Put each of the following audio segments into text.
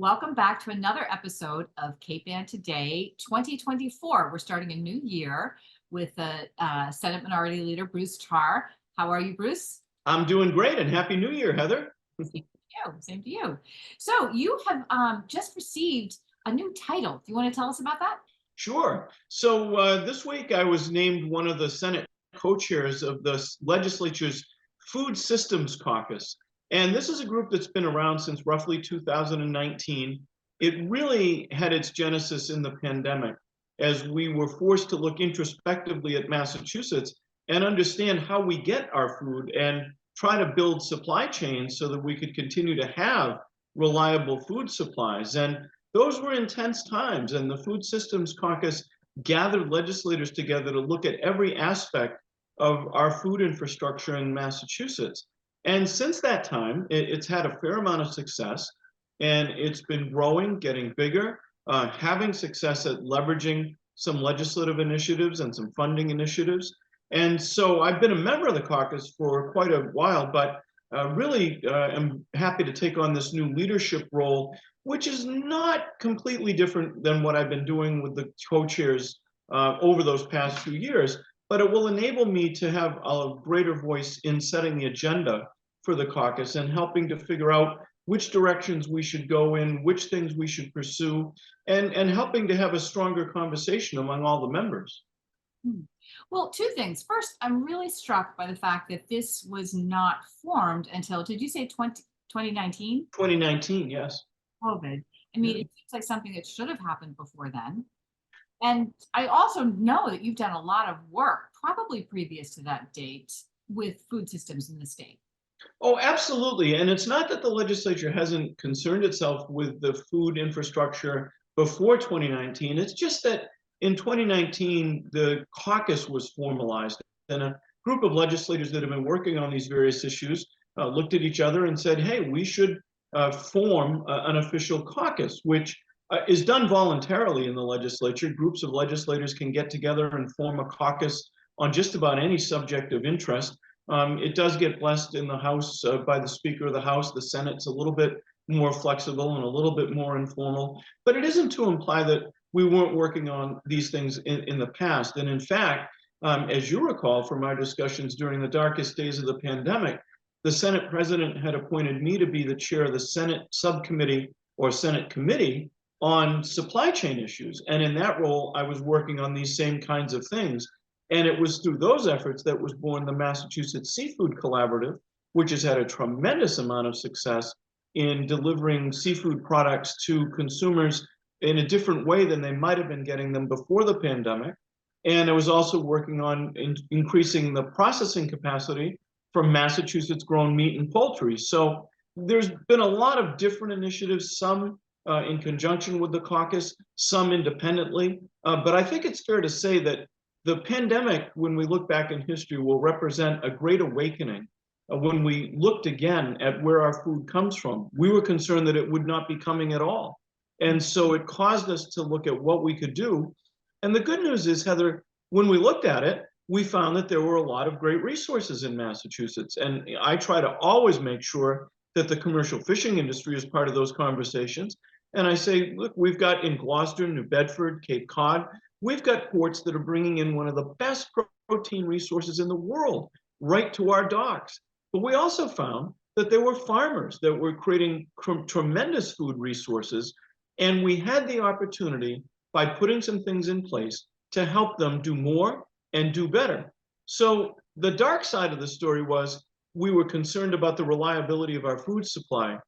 Welcome back to another episode of Cape Ann Today 2024. We're starting a new year with Senate Minority Leader Bruce Tarr. How are you, Bruce? I'm doing great, and Happy New Year, Heather. Same to you. Same to you. So you have just received a new title. Do you want to tell us about that? Sure. So this week I was named one of the Senate co-chairs of the legislature's Food Systems Caucus. And this is a group that's been around since roughly 2019. It really had its genesis in the pandemic as we were forced to look introspectively at Massachusetts and understand how we get our food and try to build supply chains so that we could continue to have reliable food supplies. And those were intense times, and the Food Systems Caucus gathered legislators together to look at every aspect of our food infrastructure in Massachusetts. And since that time, it's had a fair amount of success, and it's been growing, getting bigger, having success at leveraging some legislative initiatives and some funding initiatives. And so I've been a member of the caucus for quite a while, but really am happy to take on this new leadership role, which is not completely different than what I've been doing with the co-chairs over those past few years, but it will enable me to have a greater voice in setting the agenda for the caucus and helping to figure out which directions we should go in, which things we should pursue, and helping to have a stronger conversation among all the members. Well, two things. First, I'm really struck by the fact that this was not formed until, did you say 2019? 2019, yes. COVID. I mean, it seems like something that should have happened before then. And I also know that you've done a lot of work, probably previous to that date, with food systems in the state. Oh, absolutely. And it's not that the legislature hasn't concerned itself with the food infrastructure before 2019. It's just that in 2019, the caucus was formalized, and a group of legislators that have been working on these various issues looked at each other and said, hey, we should form an official caucus, which is done voluntarily in the legislature. Groups of legislators can get together and form a caucus on just about any subject of interest. It does get blessed in the House by the Speaker of the House. The Senate's a little bit more flexible and a little bit more informal, but it isn't to imply that we weren't working on these things in the past. And in fact, as you recall from our discussions during the darkest days of the pandemic, the Senate president had appointed me to be the chair of the Senate subcommittee or Senate committee on supply chain issues. And in that role, I was working on these same kinds of things. And it was through those efforts that was born the Massachusetts Seafood Collaborative, which has had a tremendous amount of success in delivering seafood products to consumers in a different way than they might have been getting them before the pandemic. And I was also working on increasing the processing capacity for Massachusetts grown meat and poultry. So there's been a lot of different initiatives, some in conjunction with the caucus, some independently. But I think it's fair to say that the pandemic, when we look back in history, will represent a great awakening. When we looked again at where our food comes from, we were concerned that it would not be coming at all. And so it caused us to look at what we could do. And the good news is, Heather, when we looked at it, we found that there were a lot of great resources in Massachusetts. And I try to always make sure that the commercial fishing industry is part of those conversations. And I say, look, we've got in Gloucester, New Bedford, Cape Cod, we've got ports that are bringing in one of the best protein resources in the world right to our docks. But we also found that there were farmers that were creating tremendous food resources. And we had the opportunity, by putting some things in place, to help them do more and do better. So the dark side of the story was we were concerned about the reliability of our food supply.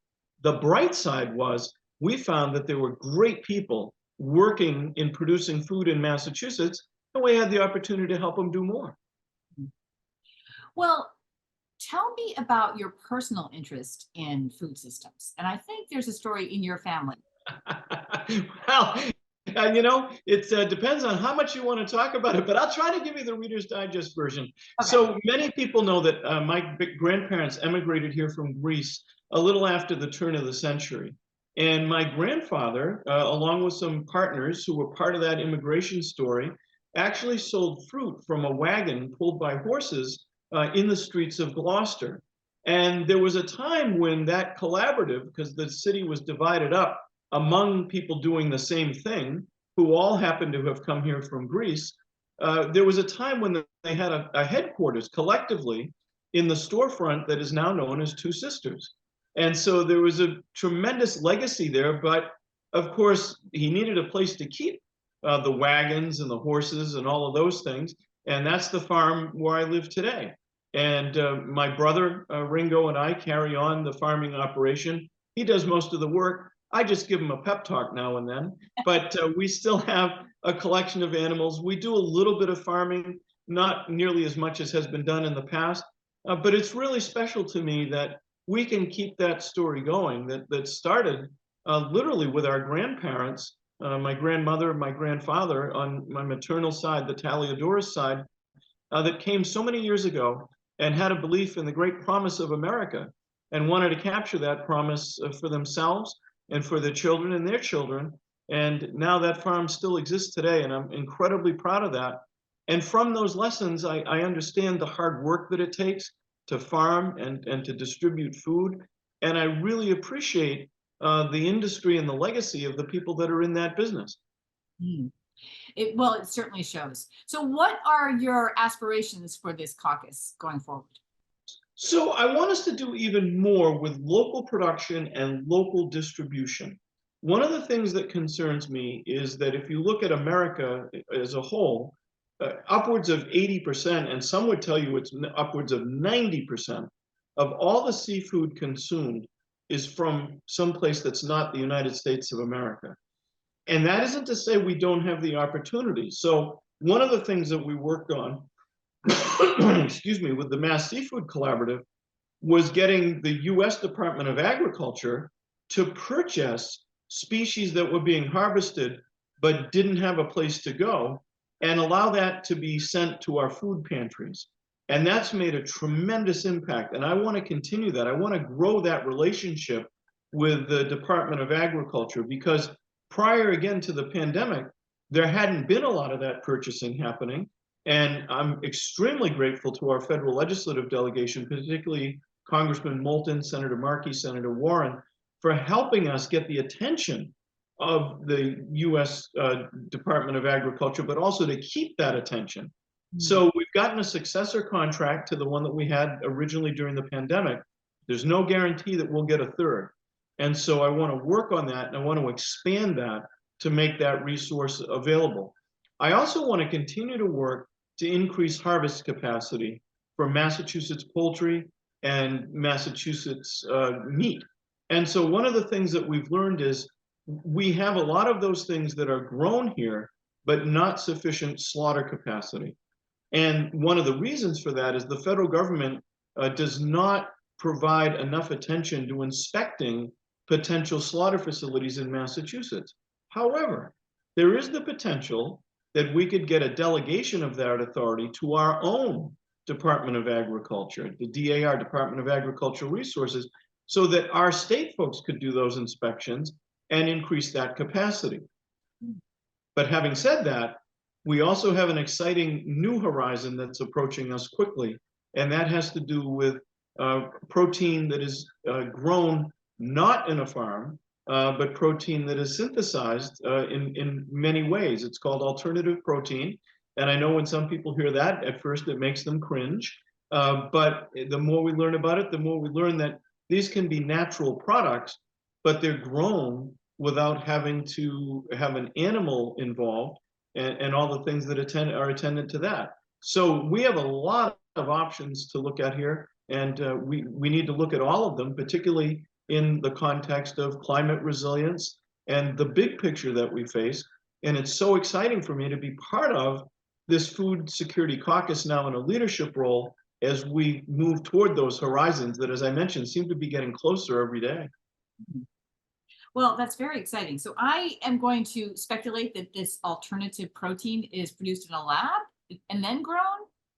The bright side was we found that there were great people working in producing food in Massachusetts, and we had the opportunity to help them do more. Well, tell me about your personal interest in food systems. And I think there's a story in your family. Well, it depends on how much you want to talk about it, but I'll try to give you the Reader's Digest version. Okay. So many people know that my grandparents emigrated here from Greece a little after the turn of the century. And my grandfather, along with some partners who were part of that immigration story, actually sold fruit from a wagon pulled by horses in the streets of Gloucester. And there was a time when that collaborative, because the city was divided up among people doing the same thing, who all happen to have come here from Greece, there was a time when they had a headquarters collectively in the storefront that is now known as Two Sisters. And so there was a tremendous legacy there, but of course, he needed a place to keep the wagons and the horses and all of those things. And that's the farm where I live today. And my brother, Ringo, and I carry on the farming operation. He does most of the work. I just give him a pep talk now and then. But we still have a collection of animals. We do a little bit of farming, not nearly as much as has been done in the past. But it's really special to me that we can keep that story going that started literally with our grandparents, my grandmother, my grandfather on my maternal side, the Taliadoras side, that came so many years ago and had a belief in the great promise of America and wanted to capture that promise for themselves and for their children and their children. And now that farm still exists today, and I'm incredibly proud of that. And from those lessons, I understand the hard work that it takes to farm and to distribute food. And I really appreciate the industry and the legacy of the people that are in that business. Mm. Well, it certainly shows. So what are your aspirations for this caucus going forward? So I want us to do even more with local production and local distribution. One of the things that concerns me is that if you look at America as a whole, upwards of 80%, and some would tell you it's upwards of 90% of all the seafood consumed is from someplace that's not the United States of America. And that isn't to say we don't have the opportunity. So one of the things that we worked on, excuse me, with the Mass Seafood Collaborative was getting the US Department of Agriculture to purchase species that were being harvested but didn't have a place to go, and allow that to be sent to our food pantries. And that's made a tremendous impact. And I want to continue that. I want to grow that relationship with the Department of Agriculture, because prior again to the pandemic, there hadn't been a lot of that purchasing happening. And I'm extremely grateful to our federal legislative delegation, particularly Congressman Moulton, Senator Markey, Senator Warren, for helping us get the attention of the US Department of Agriculture, but also to keep that attention. So we've gotten a successor contract to the one that we had originally during the pandemic. There's no guarantee that we'll get a third. And so I want to work on that, and I want to expand that to make that resource available. I also want to continue to work to increase harvest capacity for Massachusetts poultry and Massachusetts meat. And so one of the things that we've learned is we have a lot of those things that are grown here, but not sufficient slaughter capacity. And one of the reasons for that is the federal government does not provide enough attention to inspecting potential slaughter facilities in Massachusetts. However, there is the potential that we could get a delegation of that authority to our own Department of Agriculture, the DAR, Department of Agricultural Resources, so that our state folks could do those inspections and increase that capacity. But having said that, we also have an exciting new horizon that's approaching us quickly, and that has to do with protein that is grown not in a farm, but protein that is synthesized in many ways. It's called alternative protein. And I know when some people hear that, at first it makes them cringe. But the more we learn about it, the more we learn that these can be natural products, but they're grown without having to have an animal involved and all the things that are attendant to that. So we have a lot of options to look at here, and we need to look at all of them, particularly in the context of climate resilience and the big picture that we face. And it's so exciting for me to be part of this Food Security Caucus now in a leadership role as we move toward those horizons that, as I mentioned, seem to be getting closer every day. Well, that's very exciting. So I am going to speculate that this alternative protein is produced in a lab and then grown?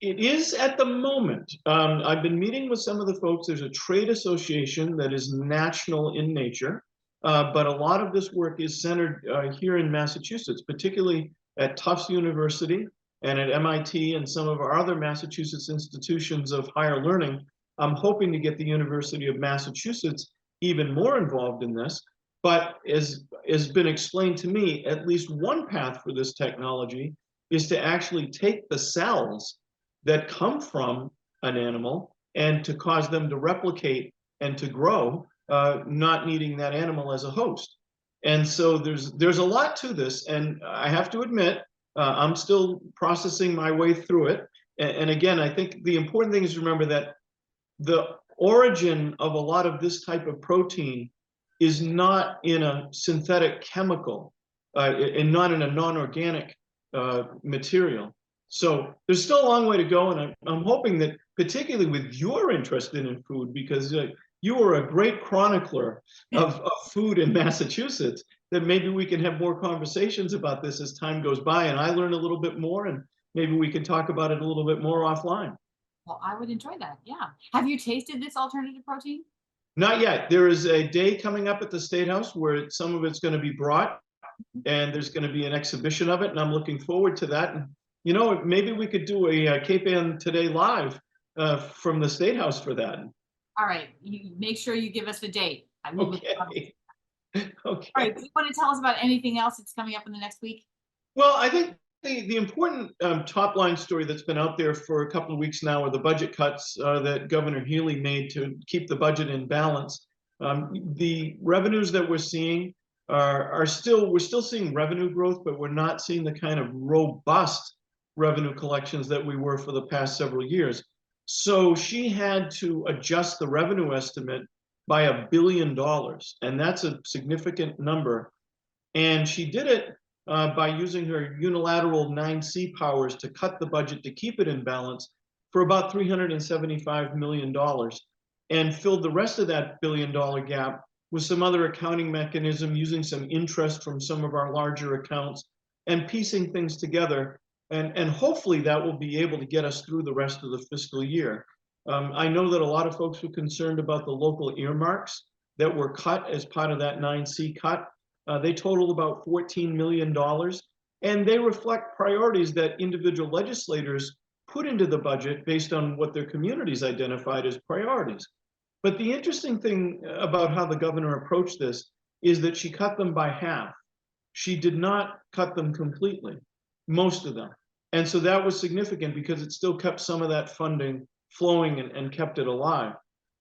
It is at the moment. I've been meeting with some of the folks. There's a trade association that is national in nature, but a lot of this work is centered here in Massachusetts, particularly at Tufts University and at MIT and some of our other Massachusetts institutions of higher learning. I'm hoping to get the University of Massachusetts even more involved in this. But as has been explained to me, at least one path for this technology is to actually take the cells that come from an animal and to cause them to replicate and to grow, not needing that animal as a host. And so there's a lot to this, and I have to admit, I'm still processing my way through it. And again, I think the important thing is to remember that the origin of a lot of this type of protein is not in a synthetic chemical, and not in a non-organic material. So there's still a long way to go, and I'm hoping that, particularly with your interest in food, because you are a great chronicler of food in Massachusetts, that maybe we can have more conversations about this as time goes by, and I learn a little bit more, and maybe we can talk about it a little bit more offline. Well, I would enjoy that. Yeah. Have you tasted this alternative protein? Not yet. There is a day coming up at the State House where some of it's going to be brought, and there's going to be an exhibition of it, and I'm looking forward to that. And you know, maybe we could do a Cape Ann Today live from the State House for that. All right. You make sure you give us the date. I will. Okay. Okay. All right. Do you want to tell us about anything else that's coming up in the next week? Well, I think the important top line story that's been out there for a couple of weeks now are the budget cuts that Governor Healy made to keep the budget in balance. The revenues that we're seeing we're still seeing revenue growth, but we're not seeing the kind of robust revenue collections that we were for the past several years. So she had to adjust the revenue estimate by $1 billion, and that's a significant number. And she did it by using her unilateral 9C powers to cut the budget to keep it in balance for about $375 million, and filled the rest of that $1 billion gap with some other accounting mechanism, using some interest from some of our larger accounts, and piecing things together. And hopefully that will be able to get us through the rest of the fiscal year. I know that a lot of folks were concerned about the local earmarks that were cut as part of that 9C cut. They total about $14 million, and they reflect priorities that individual legislators put into the budget based on what their communities identified as priorities. But the interesting thing about how the governor approached this is that she cut them by half. She did not cut them completely, most of them. And so that was significant because it still kept some of that funding flowing and kept it alive.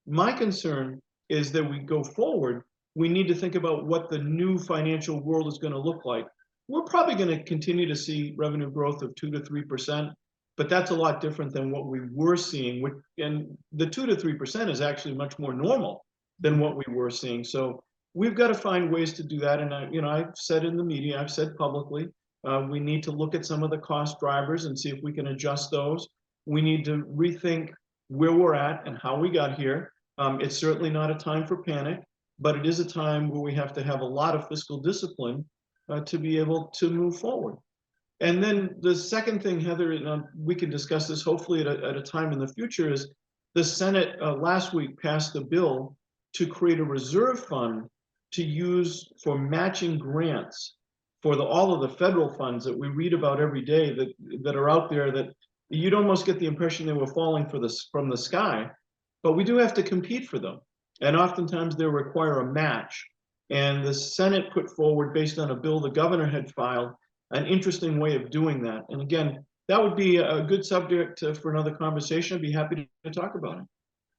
My concern is that we go forward, we need to think about what the new financial world is going to look like. We're probably going to continue to see revenue growth of 2 to 3%, but that's a lot different than what we were seeing. And the 2 to 3% is actually much more normal than what we were seeing. So we've got to find ways to do that. And I've said in the media, I've said publicly, we need to look at some of the cost drivers and see if we can adjust those. We need to rethink where we're at and how we got here. It's certainly not a time for panic, but it is a time where we have to have a lot of fiscal discipline to be able to move forward. And then the second thing, Heather, and we can discuss this hopefully at a time in the future, is the Senate last week passed a bill to create a reserve fund to use for matching grants for all of the federal funds that we read about every day that are out there, that you'd almost get the impression they were falling from the sky, but we do have to compete for them. And oftentimes they require a match. And the Senate put forward, based on a bill the governor had filed, an interesting way of doing that. And again, that would be a good subject for another conversation. I'd be happy to talk about it.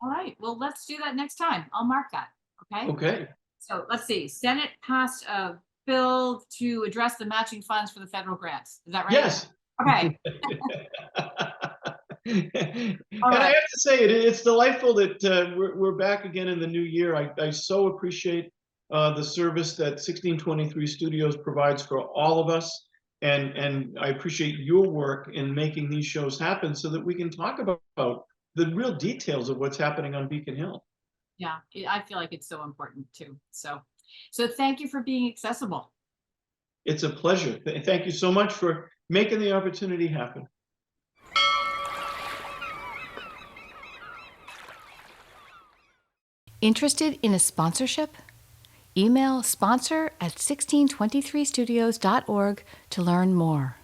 All right. Well, let's do that next time. I'll mark that. Okay. Okay. So let's see. Senate passed a bill to address the matching funds for the federal grants. Is that right? Yes. Okay. And I have to say, it's delightful that we're back again in the new year. I so appreciate the service that 1623 Studios provides for all of us. And I appreciate your work in making these shows happen so that we can talk about the real details of what's happening on Beacon Hill. Yeah, I feel like it's so important too. So thank you for being accessible. It's a pleasure. Thank you so much for making the opportunity happen. Interested in a sponsorship? Email sponsor@1623studios.org to learn more.